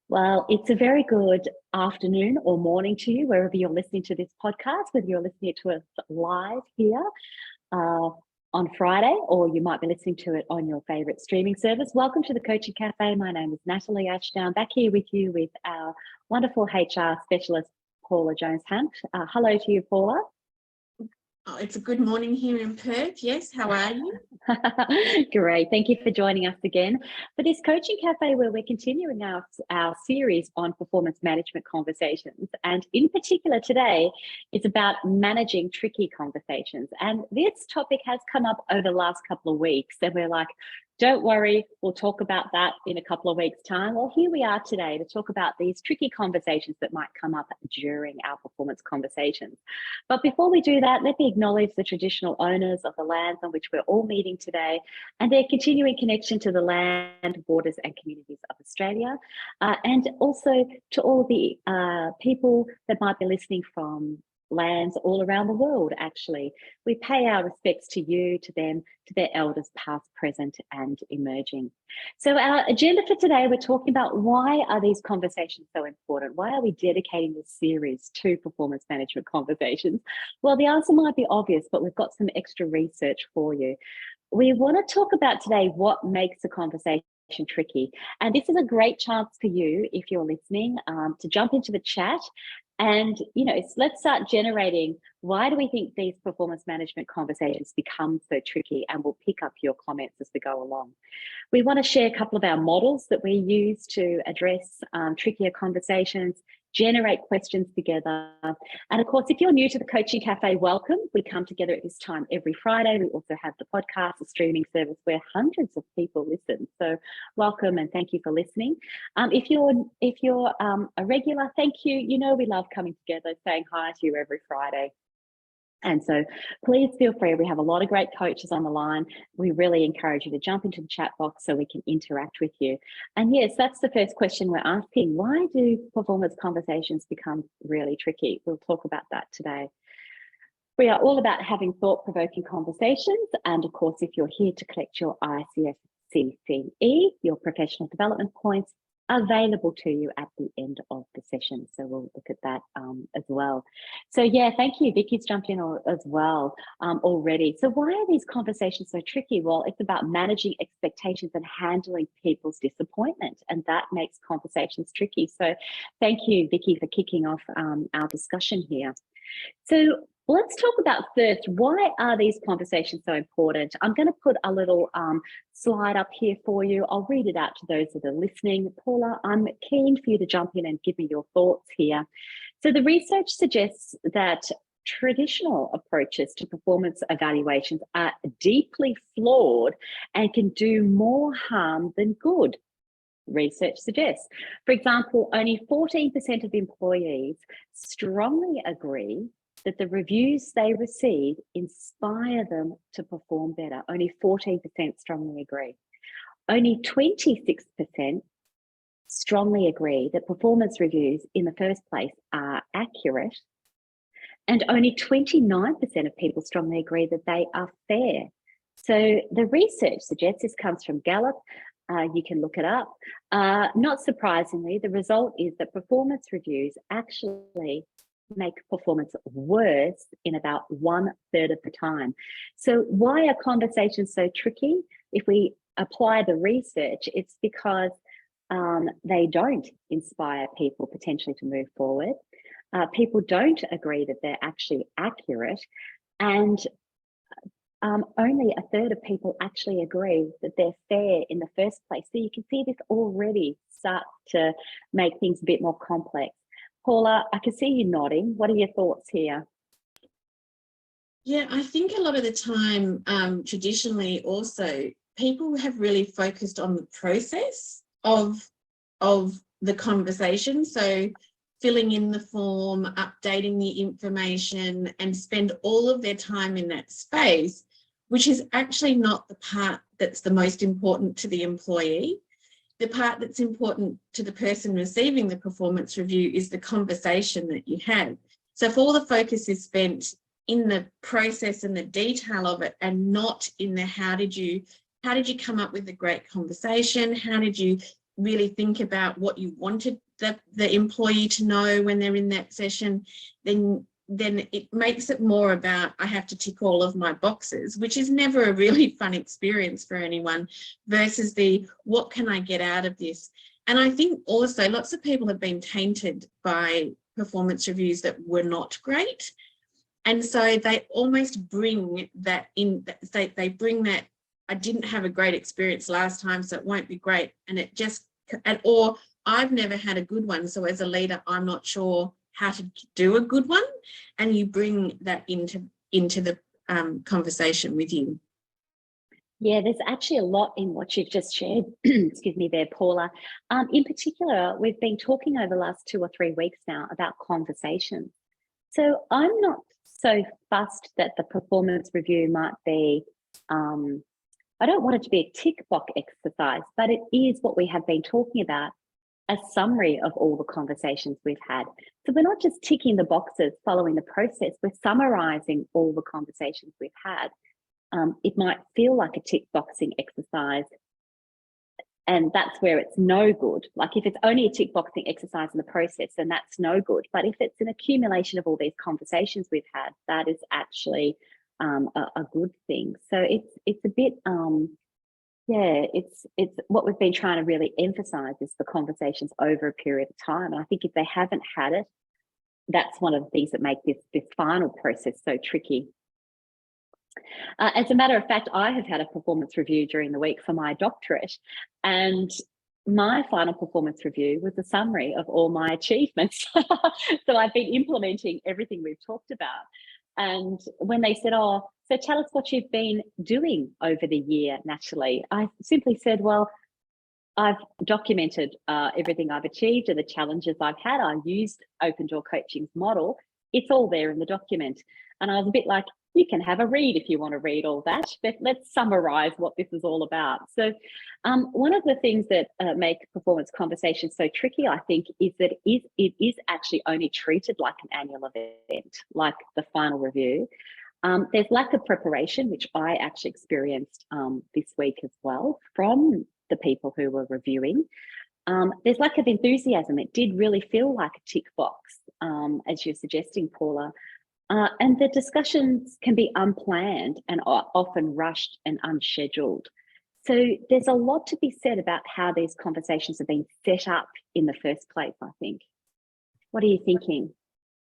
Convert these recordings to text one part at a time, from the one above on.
Well, it's a very good afternoon or morning to you, wherever you're listening to this podcast, whether you're listening to us live here uh, on Friday, or you might be listening to it on your favorite streaming service. Welcome to the Coaching Cafe. My name is Natalie Ashdown, back here with you with our wonderful HR specialist, Paula Jones-Hunt. Hello to you, Paula. Oh, it's a good morning here in Perth. Yes, how are you? Great. Thank you for joining us again for this Coaching Cafe, where we're continuing our series on performance management conversations. And in particular today, it's about managing tricky conversations. And this topic has come up over the last couple of weeks. And we're like, don't worry, we'll talk about that in a couple of weeks' time. Well, here we are today to talk about these tricky conversations that might come up during our performance conversations. But before we do that, let me acknowledge the traditional owners of the lands on which we're all meeting today and their continuing connection to the land, waters and communities of Australia. And also to all the people that might be listening from lands all around the world, actually. We pay our respects to you, to them, to their elders past, present and emerging. So our agenda for today, we're talking about why are these conversations so important? Why are we dedicating this series to performance management conversations? Well, the answer might be obvious, but we've got some extra research for you. We want to talk about today what makes a conversation tricky. And this is a great chance for you, if you're listening, to jump into the chat and, let's start generating, why do we think these performance management conversations become so tricky? And we'll pick up your comments as we go along. We want to share a couple of our models that we use to address trickier conversations, generate questions together. And of course, if you're new to the Coaching Cafe, welcome. We come together at this time every Friday. We also have the podcast, the streaming service where hundreds of people listen. So welcome and thank you for listening. If you're a regular, thank you. You know we love coming together, saying hi to you every Friday. And so please feel free. We have a lot of great coaches on the line. We really encourage you to jump into the chat box so we can interact with you. And yes, that's the first question we're asking. Why do performance conversations become really tricky? We'll talk about that today. We are all about having thought-provoking conversations. And of course, if you're here to collect your ICSCCE, your professional development points, available to you at the end of the session. So we'll look at that as well. So yeah, thank you. Vicky's jumped in as well already. So why are these conversations so tricky? Well, it's about managing expectations and handling people's disappointment, and that makes conversations tricky. So thank you, Vicky, for kicking off our discussion here. So let's talk about first, why are these conversations so important? I'm going to put a little slide up here for you. I'll read it out to those that are listening. Paula, I'm keen for you to jump in and give me your thoughts here. So the research suggests that traditional approaches to performance evaluations are deeply flawed and can do more harm than good. Research suggests. For example, only 14% of employees strongly agree that the reviews they receive inspire them to perform better. Only 14% strongly agree. Only 26% strongly agree that performance reviews in the first place are accurate. And only 29% of people strongly agree that they are fair. So the research suggests, this comes from Gallup, you can look it up. Not surprisingly, the result is that performance reviews actually make performance worse in about 1/3 of the time. So why are conversations so tricky? If we apply the research, it's because they don't inspire people potentially to move forward. People don't agree that they're actually accurate, and only 1/3 of people actually agree that they're fair in the first place. So you can see this already start to make things a bit more complex. Paula, I can see you nodding. What are your thoughts here? Yeah, I think a lot of the time, traditionally also, people have really focused on the process of the conversation. So filling in the form, updating the information, and spend all of their time in that space, which is actually not the part that's the most important to the employee. The part that's important to the person receiving the performance review is the conversation that you have. So if all the focus is spent in the process and the detail of it and not in the how did you come up with a great conversation? How did you really think about what you wanted the employee to know when they're in that session, then it makes it more about, I have to tick all of my boxes, which is never a really fun experience for anyone, versus the, what can I get out of this? And I think also lots of people have been tainted by performance reviews that were not great. And so they almost bring that in, they bring that, I didn't have a great experience last time, so it won't be great. And it just, or I've never had a good one, so as a leader, I'm not sure how to do a good one. And you bring that into the conversation with you. Yeah, there's actually a lot in what you've just shared, excuse me there, Paula. In particular, we've been talking over the last 2 or 3 weeks now about conversations. So I'm not so fussed that the performance review might be, I don't want it to be a tick box exercise, but it is what we have been talking about, a summary of all the conversations we've had. So we're not just ticking the boxes following the process, we're summarizing all the conversations we've had. It might feel like a tick boxing exercise, and that's where it's no good. Like if it's only a tick boxing exercise in the process, then that's no good. But if it's an accumulation of all these conversations we've had, that is actually a good thing. So it's a bit, it's what we've been trying to really emphasize is the conversations over a period of time. And I think if they haven't had it, that's one of the things that make this final process so tricky. As a matter of fact, I have had a performance review during the week for my doctorate, and my final performance review was a summary of all my achievements. So I've been implementing everything we've talked about. And when they said, oh, so tell us what you've been doing over the year, Natalie, I simply said, well, I've documented everything I've achieved and the challenges I've had. I used Open Door Coaching's model. It's all there in the document. And I was a bit like, you can have a read if you want to read all that, but let's summarize what this is all about. So one of the things that make performance conversations so tricky, I think, is that it is actually only treated like an annual event, like the final review. There's lack of preparation, which I actually experienced this week as well from the people who were reviewing. There's lack of enthusiasm. It did really feel like a tick box, as you're suggesting, Paula. And the discussions can be unplanned and are often rushed and unscheduled. So there's a lot to be said about how these conversations have been set up in the first place, I think. What are you thinking?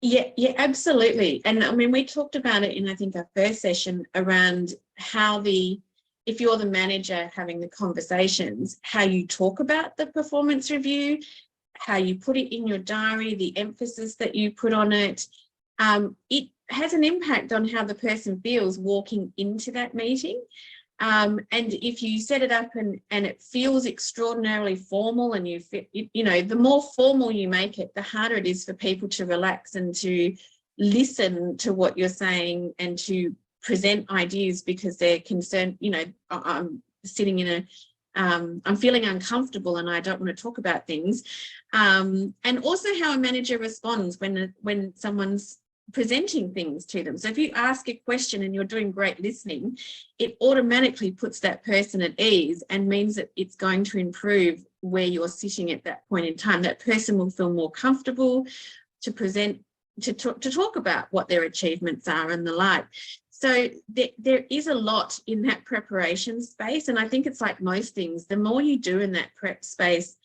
Yeah, absolutely. And I mean, we talked about it in, I think, our first session around how if you're the manager having the conversations, how you talk about the performance review, how you put it in your diary, the emphasis that you put on it. It has an impact on how the person feels walking into that meeting. And if you set it up and it feels extraordinarily formal, and the more formal you make it, the harder it is for people to relax and to listen to what you're saying and to present ideas, because they're concerned, I'm sitting in I'm feeling uncomfortable and I don't want to talk about things. And also how a manager responds when someone's presenting things to them. So if you ask a question and you're doing great listening, it automatically puts that person at ease and means that it's going to improve where you're sitting at that point in time. That person will feel more comfortable to present, to talk about what their achievements are and the like. So there is a lot in that preparation space. And I think it's like most things, the more you do in that prep space,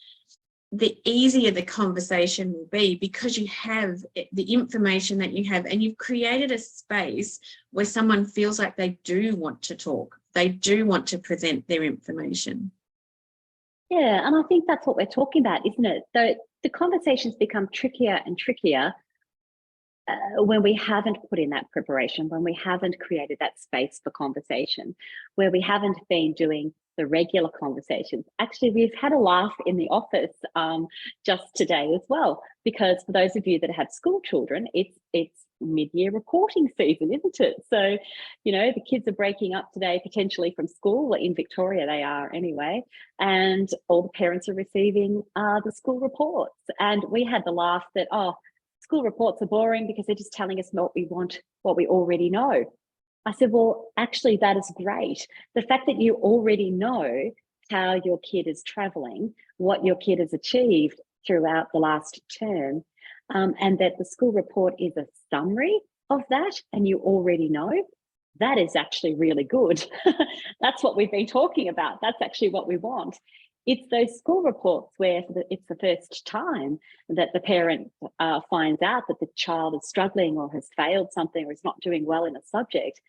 the easier the conversation will be, because you have the information that you have and you've created a space where someone feels like they do want to talk. They do want to present their information. Yeah, and I think that's what we're talking about, isn't it? So the conversations become trickier and trickier when we haven't put in that preparation, when we haven't created that space for conversation, where we haven't been doing the regular conversations. Actually, we've had a laugh in the office just today as well, because for those of you that have school children, it's mid-year reporting season, isn't it? So, the kids are breaking up today potentially from school. In Victoria, they are anyway, and all the parents are receiving the school reports. And we had the laugh that, school reports are boring because they're just telling us what we want, what we already know. I said, well, actually, that is great. The fact that you already know how your kid is traveling, what your kid has achieved throughout the last term, and that the school report is a summary of that, and you already know, that is actually really good. That's what we've been talking about. That's actually what we want. It's those school reports where it's the first time that the parent finds out that the child is struggling or has failed something or is not doing well in a subject.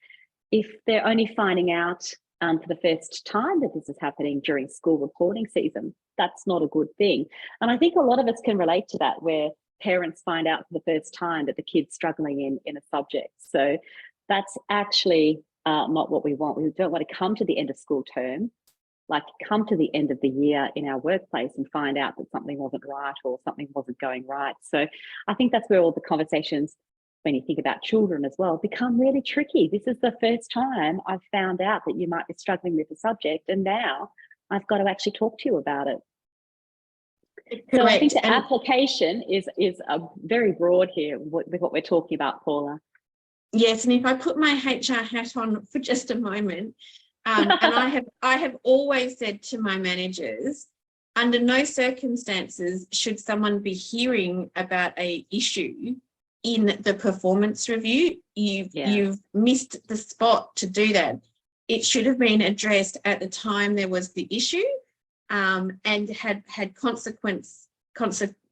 If they're only finding out for the first time that this is happening during school reporting season, that's not a good thing. And I think a lot of us can relate to that, where parents find out for the first time that the kid's struggling in a subject. So that's actually not what we want. We don't want to come to the end of school term, like come to the end of the year in our workplace and find out that something wasn't right or something wasn't going right. So I think that's where all the conversations, when you think about children as well, become really tricky. This is the first time I've found out that you might be struggling with a subject, and now I've got to actually talk to you about it. Correct. So I think the application is very broad here with what we're talking about, Paula. Yes, and if I put my HR hat on for just a moment, and I have always said to my managers, under no circumstances should someone be hearing about an issue in the performance review. You've missed the spot to do that. It should have been addressed at the time there was the issue, and had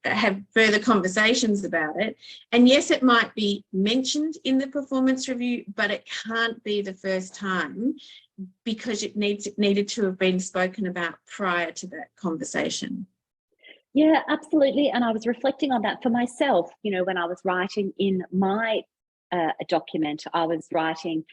have further conversations about it. And yes, it might be mentioned in the performance review, but it can't be the first time, because it needed to have been spoken about prior to that conversation. Yeah, absolutely. And I was reflecting on that for myself, when I was writing in my document, I was writing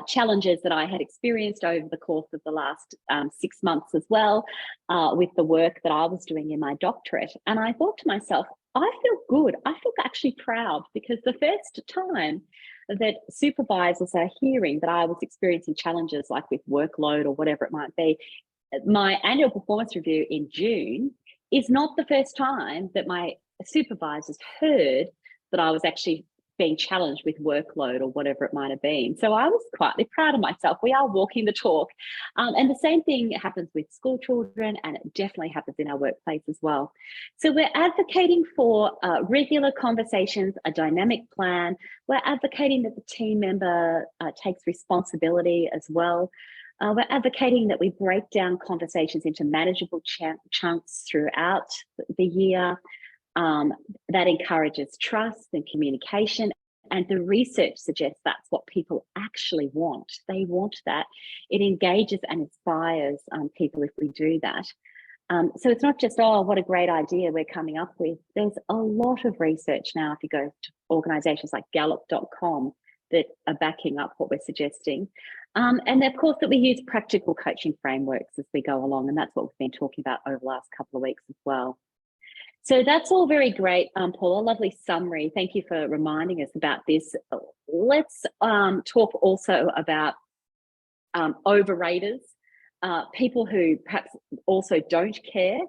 challenges that I had experienced over the course of the last 6 months as well, with the work that I was doing in my doctorate. And I thought to myself, I feel good. I feel actually proud, because the first time that supervisors are hearing that I was experiencing challenges like with workload or whatever it might be, my annual performance review in June is not the first time that my supervisors heard that I was actually being challenged with workload or whatever it might have been. So I was quietly proud of myself. We are walking the talk. And the same thing happens with school children, and it definitely happens in our workplace as well. So we're advocating for regular conversations, a dynamic plan. We're advocating that the team member takes responsibility as well. We're advocating that we break down conversations into manageable chunks throughout the year. That encourages trust and communication, and the research suggests that's what people actually want. They want that. It engages and inspires people if we do that. So it's not just, oh, what a great idea we're coming up with. There's a lot of research now, if you go to organizations like gallup.com, that are backing up what we're suggesting. And of course that we use practical coaching frameworks as we go along, and that's what we've been talking about over the last couple of weeks as well. So that's all very great, Paula, lovely summary. Thank you for reminding us about this. Let's talk also about overraters, people who perhaps also don't care.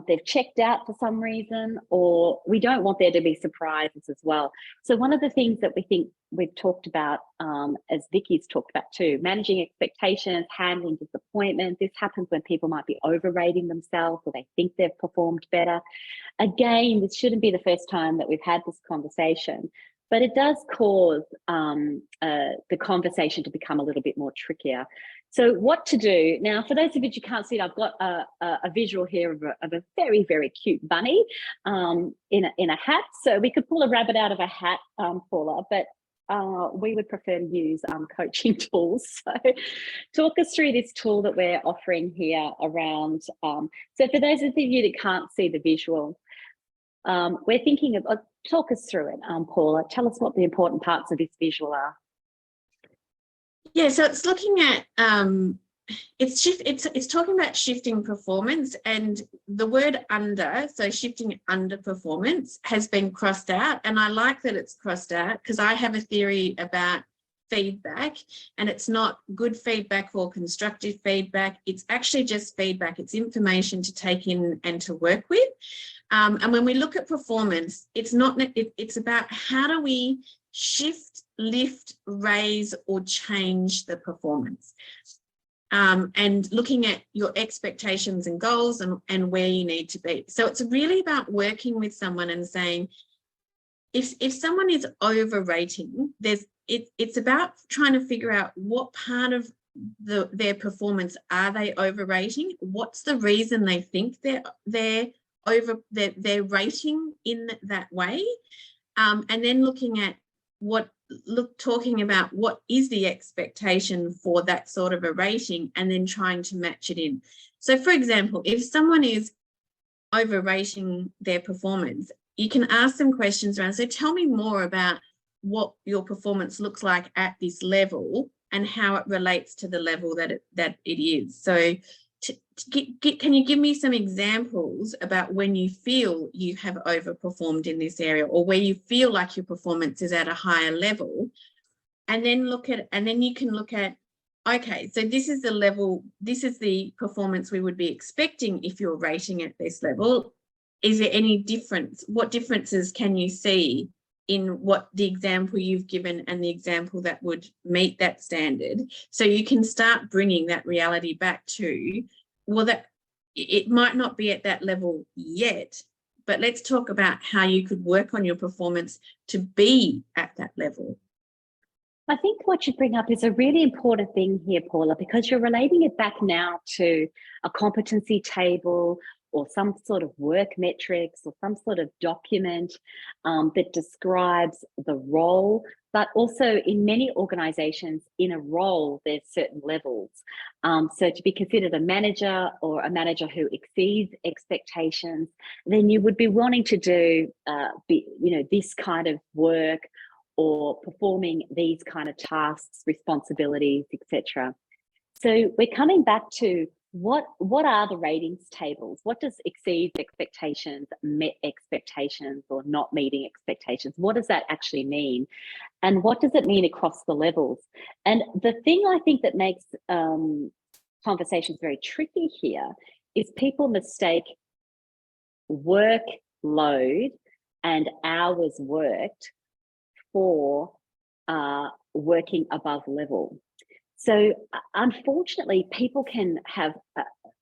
They've checked out for some reason, or we don't want there to be surprises as well. So one of the things that we think we've talked about, as Vicky's talked about too, managing expectations, handling disappointment. This happens when people might be overrating themselves, or they think they've performed better. Again, this shouldn't be the first time that we've had this conversation, but it does cause the conversation to become a little bit more trickier. So what to do? Now, for those of you who can't see it, I've got a visual here of a very, very cute bunny in a hat. So we could pull a rabbit out of a hat, Paula, but we would prefer to use coaching tools. So talk us through this tool that we're offering here around. So for those of you that can't see the visual, we're thinking of, talk us through it, Paula. Tell us what the important parts of this visual are. Yeah, so it's looking at it's talking about shifting performance, and the word under, so shifting underperformance, has been crossed out. And I like that it's crossed out, because I have a theory about feedback, and it's not good feedback or constructive feedback. It's actually just feedback. It's information to take in and to work with. And when we look at performance, it's about how do we shift, lift, raise, or change the performance. and looking at your expectations and goals and where you need to be. So it's really about working with someone and saying, if someone is overrating, it's about trying to figure out what part of their performance are they overrating? What's the reason they think they're rating in that way? And then looking at talking about what is the expectation for that sort of a rating, and then trying to match it in. So, for example, if someone is overrating their performance, you can ask them questions around, so tell me more about what your performance looks like at this level and how it relates to the level that it is. So can you give me some examples about when you feel you have overperformed in this area, or where you feel like your performance is at a higher level? And then you can look at, okay, so this is the level, this is the performance we would be expecting if you're rating at this level. Is there any difference? What differences can you see in what the example you've given and the example that would meet that standard? So you can start bringing that reality back to, well, that it might not be at that level yet, but let's talk about how you could work on your performance to be at that level. I think what you bring up is a really important thing here, Paula, because you're relating it back now to a competency table or some sort of work metrics or some sort of document that describes the role. But also in many organizations, in a role, there's certain levels. So to be considered a manager or a manager who exceeds expectations, then you would be wanting to do this kind of work, or performing these kind of tasks, responsibilities, etc. So we're coming back to what are the ratings tables? What does exceeds expectations, met expectations, or not meeting expectations? What does that actually mean? And what does it mean across the levels? And the thing I think that makes conversations very tricky here is people mistake workload and hours worked for working above level. So unfortunately, people can have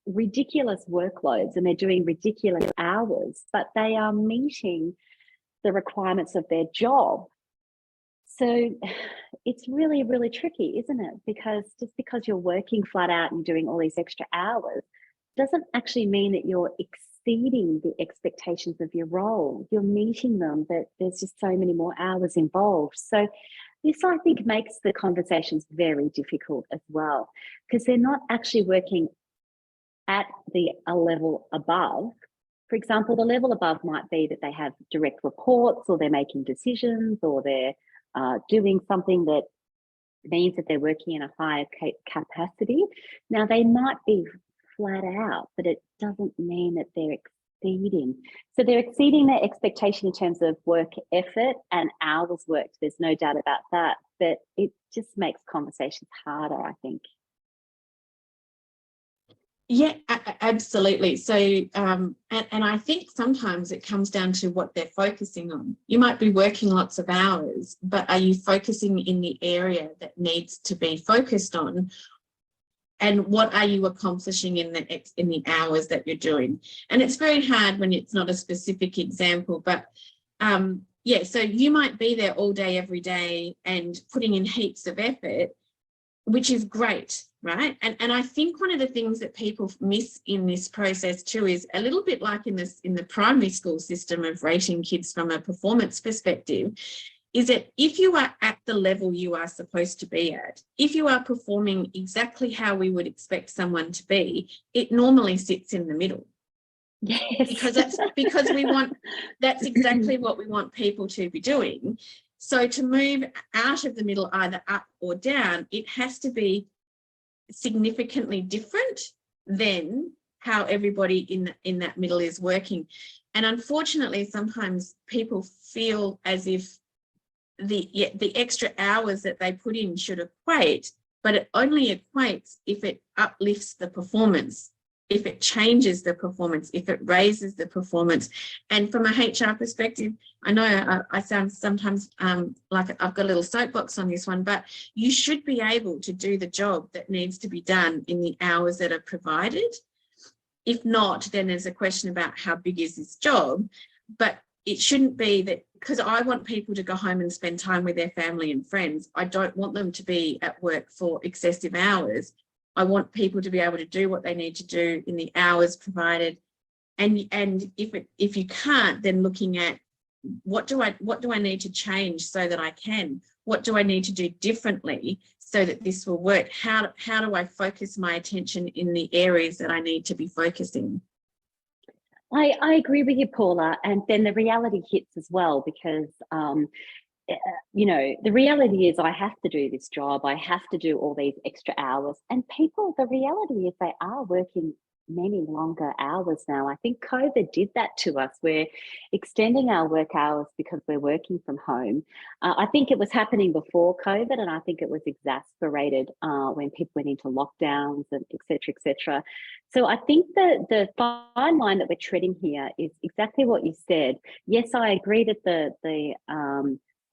ridiculous workloads and they're doing ridiculous hours, but they are meeting the requirements of their job. So it's really, really tricky, isn't it? Because just because you're working flat out and doing all these extra hours doesn't actually mean that you're exceeding the expectations of your role. You're meeting them, but there's just so many more hours involved. So this, I think, makes the conversations very difficult as well, because they're not actually working at a level above. For example, the level above might be that they have direct reports, or they're making decisions, or they're doing something that means that they're working in a higher capacity. Now, they might be flat out, but it doesn't mean that they're exceeding. So they're exceeding their expectation in terms of work effort and hours worked. There's no doubt about that, but it just makes conversations harder, I think. Yeah, absolutely. So, and I think sometimes it comes down to what they're focusing on. You might be working lots of hours, but are you focusing in the area that needs to be focused on? And what are you accomplishing in the hours that you're doing? And it's very hard when it's not a specific example, but yeah, so you might be there all day, every day, and putting in heaps of effort, which is great, right? And I think one of the things that people miss in this process too is a little bit like in the primary school system of rating kids from a performance perspective, is that if you are at the level you are supposed to be at, if you are performing exactly how we would expect someone to be, it normally sits in the middle. Yes. Because we want, that's exactly what we want people to be doing. So to move out of the middle, either up or down, it has to be significantly different than how everybody in that middle is working. And unfortunately, sometimes people feel as if the extra hours that they put in should equate, but it only equates if it uplifts the performance. if it changes the performance, if it raises the performance. And from a HR perspective, I know I sound sometimes like I've got a little soapbox on this one, but you should be able to do the job that needs to be done in the hours that are provided. If not, then there's a question about how big is this job. But it shouldn't be that, because I want people to go home and spend time with their family and friends. I don't want them to be at work for excessive hours. I want people to be able to do what they need to do in the hours provided. And if you can't, then looking at what do I need to change so that I can? What do I need to do differently so that this will work? How do I focus my attention in the areas that I need to be focusing? I agree with you, Paula. And then the reality hits as well, because you know, the reality is I have to do this job. I have to do all these extra hours. And people, the reality is they are working many longer hours now. I think COVID did that to us. We're extending our work hours because we're working from home. I think it was happening before COVID, and I think it was exacerbated when people went into lockdowns and et cetera, et cetera. So I think that the fine line that we're treading here is exactly what you said. Yes, I agree that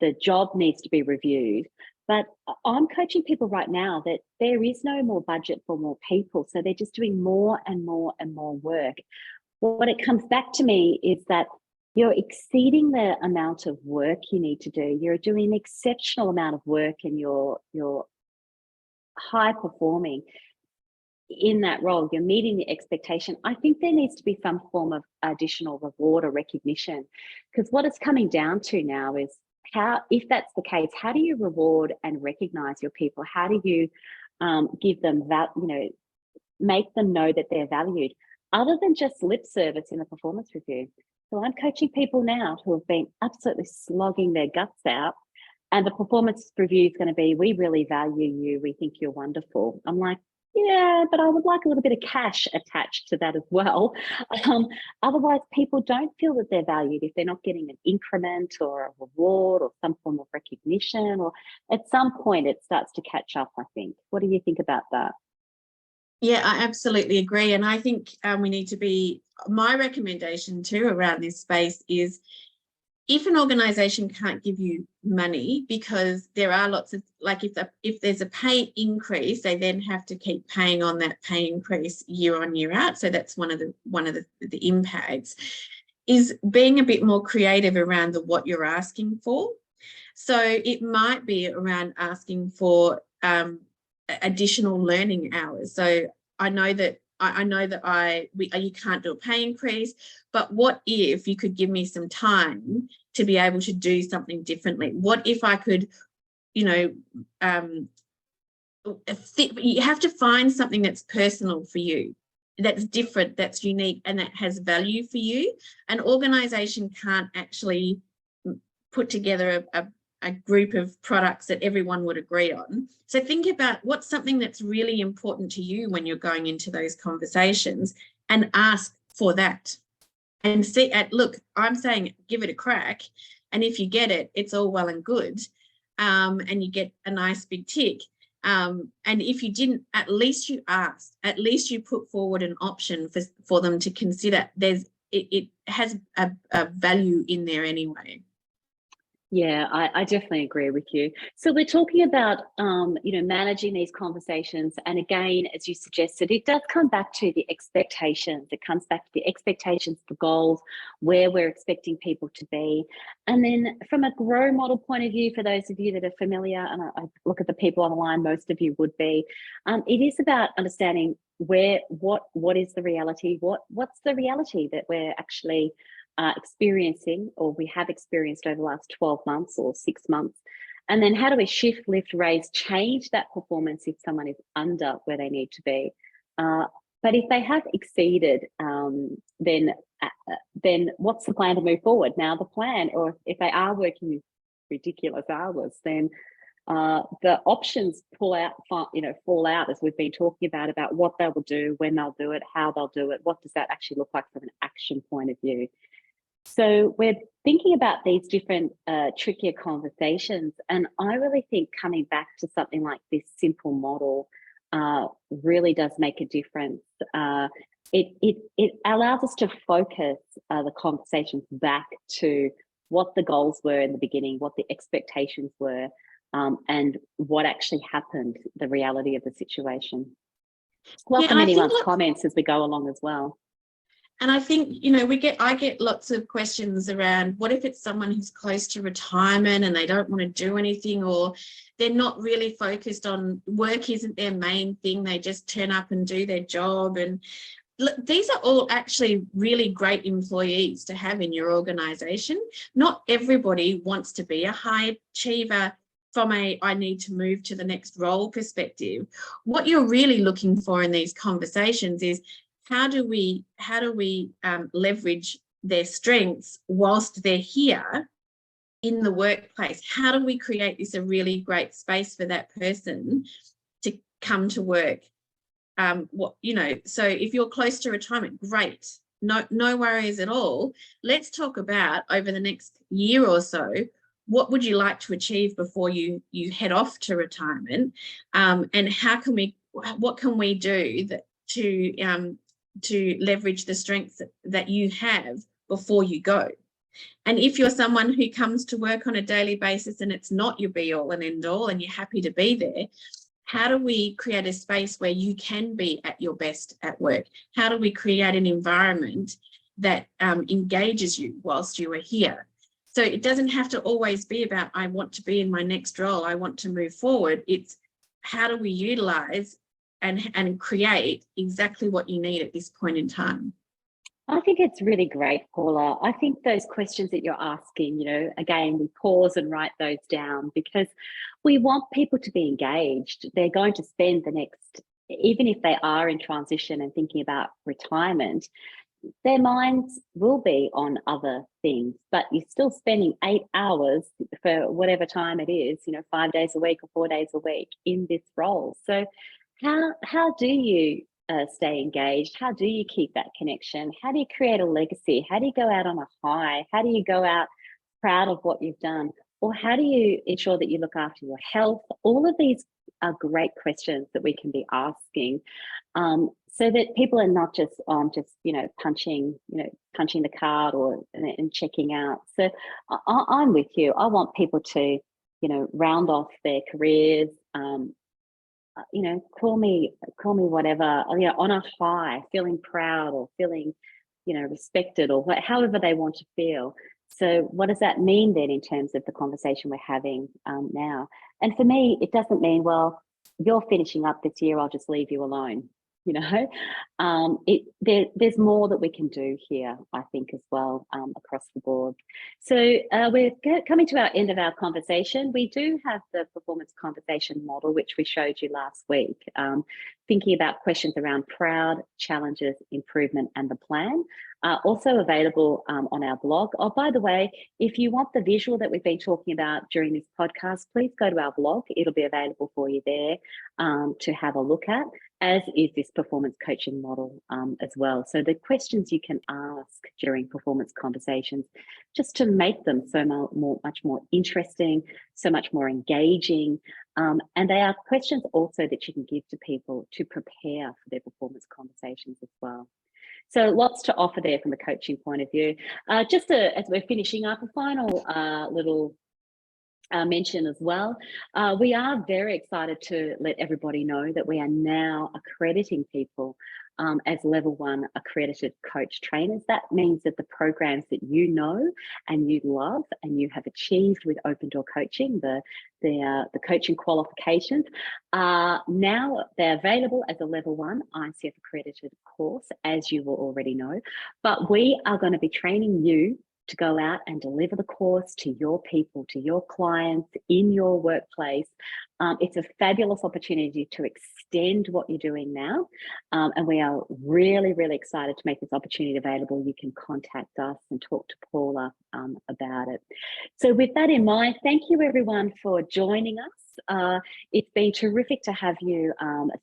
the job needs to be reviewed. But I'm coaching people right now that there is no more budget for more people. So they're just doing more and more and more work. What it comes back to me is that you're exceeding the amount of work you need to do. You're doing an exceptional amount of work and you're high performing in that role. You're meeting the expectation. I think there needs to be some form of additional reward or recognition, because what it's coming down to now is, how, if that's the case, how do you reward and recognize your people? How do you give them that, you know, make them know that they're valued, other than just lip service in a performance review? So I'm coaching people now who have been absolutely slogging their guts out, and the performance review is going to be, we really value you, we think you're wonderful. I'm like, yeah, but I would like a little bit of cash attached to that as well. Otherwise, people don't feel that they're valued if they're not getting an increment or a reward or some form of recognition, or at some point it starts to catch up, I think. What do you think about that? Yeah, I absolutely agree. And I think we need to be, my recommendation too around this space is, if an organisation can't give you money, because there are lots of, like, if there's a pay increase, they then have to keep paying on that pay increase year on year out. So that's one of the impacts, is being a bit more creative around what you're asking for. So it might be around asking for additional learning hours. So I know that you can't do a pay increase, but what if you could give me some time to be able to do something differently? What if I could, you know, you have to find something that's personal for you, that's different, that's unique, and that has value for you. An organisation can't actually put together a group of products that everyone would agree on. So think about what's something that's really important to you when you're going into those conversations, and ask for that. And see, look, I'm saying give it a crack. And if you get it, it's all well and good. And you get a nice big tick. And if you didn't, at least you asked, at least you put forward an option for them to consider. It has a value in there anyway. Yeah, I definitely agree with you. So we're talking about, you know, managing these conversations. And again, as you suggested, it does come back to the expectations. It comes back to the expectations, the goals, where we're expecting people to be. And then from a grow model point of view, for those of you that are familiar, and I look at the people on the line, most of you would be, it is about understanding what is the reality, what's the reality that we're actually experiencing, or we have experienced over the last 12 months or 6 months. And then how do we shift, lift, raise, change that performance if someone is under where they need to be? But if they have exceeded, then what's the plan to move forward? Now the plan, or if they are working ridiculous hours, then the options fall out, as we've been talking about what they will do, when they'll do it, how they'll do it, what does that actually look like from an action point of view. So we're thinking about these different trickier conversations, and I really think coming back to something like this simple model really does make a difference. it allows us to focus the conversations back to what the goals were in the beginning, what the expectations were, and what actually happened, the reality of the situation. Welcome anyone's comments as we go along as well. And I think, I get lots of questions around, what if it's someone who's close to retirement and they don't want to do anything, or they're not really focused on work, isn't their main thing, they just turn up and do their job. And look, these are all actually really great employees to have in your organization. Not everybody wants to be a high achiever from I need to move to the next role perspective. What you're really looking for in these conversations is, how do we leverage their strengths whilst they're here in the workplace? How do we create this a really great space for that person to come to work? So if you're close to retirement, great, no worries at all. Let's talk about, over the next year or so, what would you like to achieve before you head off to retirement, and what can we do to leverage the strengths that you have before you go? And if you're someone who comes to work on a daily basis and it's not your be all and end all and you're happy to be there, how do we create a space where you can be at your best at work? How do we create an environment that engages you whilst you are here? So it doesn't have to always be about, I want to be in my next role, I want to move forward. It's, how do we utilize and create exactly what you need at this point in time? I think it's really great, Paula. I think those questions that you're asking, again, we pause and write those down because we want people to be engaged. They're going to spend the next, even if they are in transition and thinking about retirement, their minds will be on other things, but you're still spending 8 hours for whatever time it is, 5 days a week or 4 days a week in this role. So how do you stay engaged? How do you keep that connection? How do you create a legacy? How do you go out on a high? How do you go out proud of what you've done? Or how do you ensure that you look after your health? All of these are great questions that we can be asking, so that people are not just punching the card and checking out. So I'm with you. I want people to round off their careers. Call me whatever, on a high, feeling proud or feeling, respected, or however they want to feel. So what does that mean then in terms of the conversation we're having now? And for me, it doesn't mean, well, you're finishing up this year, I'll just leave you alone. There's more that we can do here, I think, as well, across the board. So we're coming to our end of our conversation. We do have the performance conversation model, which we showed you last week, thinking about questions around proud, challenges, improvement, and the plan. Also available on our blog. Oh, by the way, if you want the visual that we've been talking about during this podcast, please go to our blog. It'll be available for you there to have a look at, as is this performance coaching model as well. So the questions you can ask during performance conversations, just to make them much more interesting, so much more engaging. And they are questions also that you can give to people to prepare for their performance conversations as well. So lots to offer there from a coaching point of view. As we're finishing up, a final little mention as well. We are very excited to let everybody know that we are now accrediting people as level 1 accredited coach trainers. That means that the programs that you know and you love and you have achieved with Open Door Coaching, the coaching qualifications, now they're available as a level 1 ICF accredited course, as you will already know. But we are going to be training you to go out and deliver the course to your people, to your clients, in your workplace. It's a fabulous opportunity to extend what you're doing now. And we are really, really excited to make this opportunity available. You can contact us and talk to Paula about it. So with that in mind, thank you everyone for joining us. It's been terrific to have you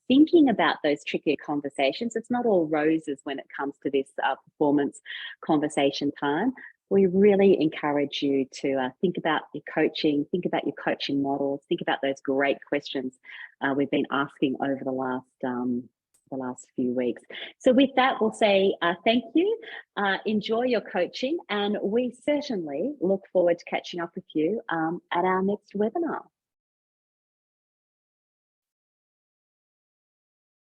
thinking about those trickier conversations. It's not all roses when it comes to this performance conversation time. We really encourage you to think about your coaching, think about your coaching models, think about those great questions we've been asking over the last the last few weeks. So with that, we'll say thank you, enjoy your coaching, and we certainly look forward to catching up with you at our next webinar.